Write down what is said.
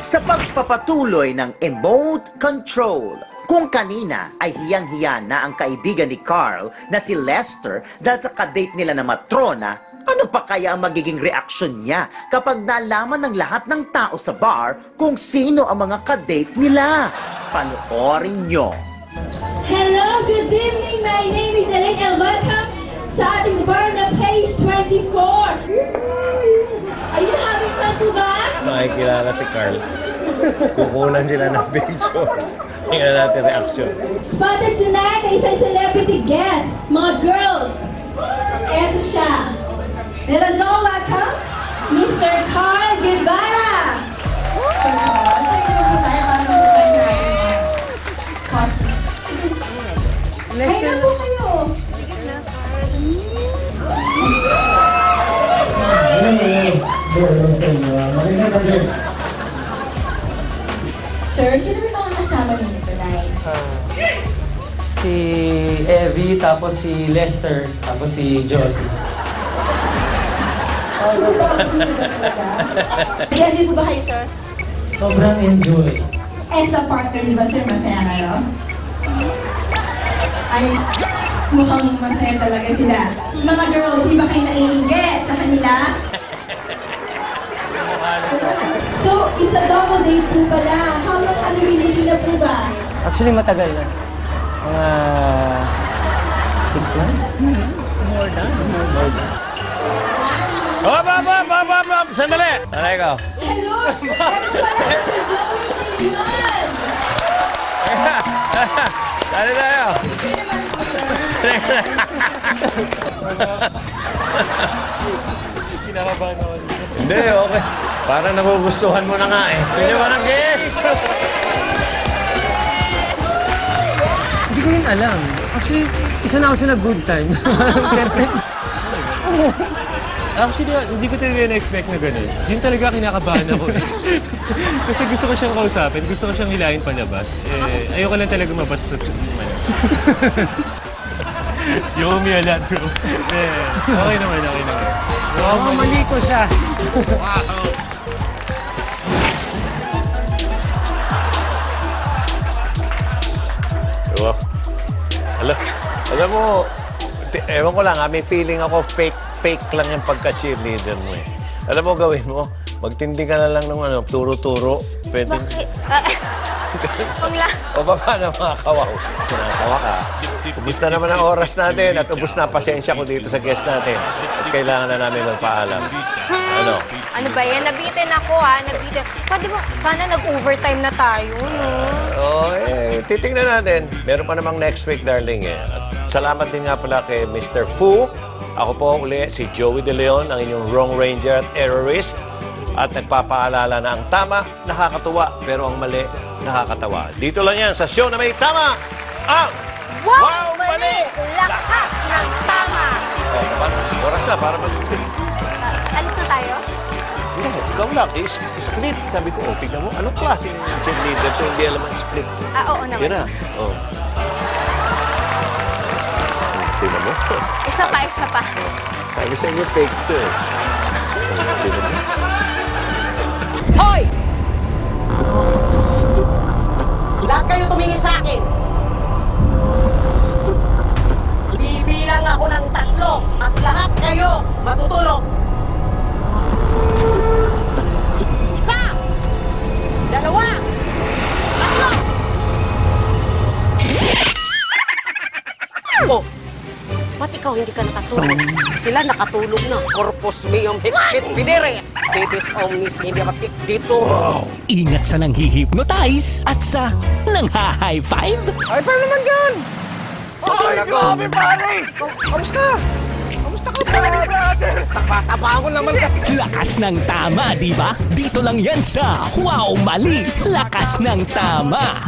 sa pagpapatuloy ng emote control. Kung kanina ay hiyang-hiya na ang kaibigan ni Carl na si Lester dahil sa kadate nila na matrona, ano pa kaya ang magiging reaksyon niya kapag nalaman ng lahat ng tao sa bar kung sino ang mga kadate nila? Panoorin nyo. Hello, good evening. My name is Elaine and welcome sa ating bar na Place 24. Are you having fun po ba? Makikilala si Carl. Kukunan sila ng picture. Tingnan natin reaction. Spotted tonight ay isang celebrity guest, mga girls. Eto siya. Let us all welcome Mr. Carl Guevara. Sir Carl, tayo po tayo para magpapay na costume. Kailan po kayo? Sir, sino yung mga kasama ninyo tonight? Si Evie, tapos si Lester, tapos si Josie. Nag-enjoy po ba kayo, sir? Sobrang enjoy. Eh, sa partner, di ba, sir, masaya kayo? Ay, mukhang masaya talaga sila. Mga girls, di ba kayo naiinggit sa kanila? So, it's a double date po pala. How long kami binili na po ba? Actually, matagal na. Mga 6 months? More than. Hop! Sandali! Ano ikaw? Hello! Ito pala si Joey De Leon! Sali tayo! Kinakabahan ako. Hindi, okay. Parang nagugustuhan mo na nga eh. Sino ba ng guess? Hindi ko yun alam. Actually, isa na ako sa good time. Actually, hindi ko talaga na-expect na gano'n. Yun talaga kinakabahan ako eh. Kasi gusto ko siyang kausapin, gusto ko siyang hilahin palabas. Eh, ayoko lang talaga mabastos. Yung umiyalat, bro. Okay naman. Oo, mali ko siya. Diba? Alam mo, ewan ko lang ha, may feeling ako fake lang yung pagka-cheerleader mo eh. Alam mo, gawin mo, magtindi ka na lang ng turo-turo. Pwede. Bakit? Huwag lang. O ba paano mga kawaw? Kinakawa ka. Ubus na naman ang oras natin at ubus na pasensya ko dito sa guest natin. At kailangan na namin magpaalam. Ano? Ano ba yan? Nabitin ako ha. Nabitin. Pwede mo, sana nag-overtime na tayo, no? Titingnan natin. Meron pa namang next week, darling eh. At salamat din nga pala kay Mr. Fu. Ako po uli, si Joey De Leon, ang inyong wrong ranger at errorist. At nagpapaalala na ang tama, nakakatuwa, pero ang mali, nakakatawa. Dito lang yan sa show na may tama, ang Wow! Mali! Lakas ng tama! Oras na para mag-split. Alis na tayo? Hindi, ikaw lang. Split. Sabi ko, tignan mo, anong klaseng cheerleader to? Hindi alam ang split. Oo naman. Yan na. Oh. Tignan mo. Isa pa. Sabi sa inyo, fake to eh. Tignan mo. Hoy! Lahat kayo tumingin sa akin. Bibilang ako ng 3 at lahat kayo matutulog. 1, 2, 3. Oh, ba't ikaw hindi ka nakatulog? Sila nakatulog na. Corpus meum hexit videres. Betis omnis hindi mapik dito. Ingat sa nang hi-hypnotize at sa nang ha-high five. High five naman dyan! Ay, grabe pare! Kamusta? Kamusta ka pare? Taba ko naman ka. Lakas ng tama, di ba? Dito lang yan sa Wow Mali! Lakas ng tama!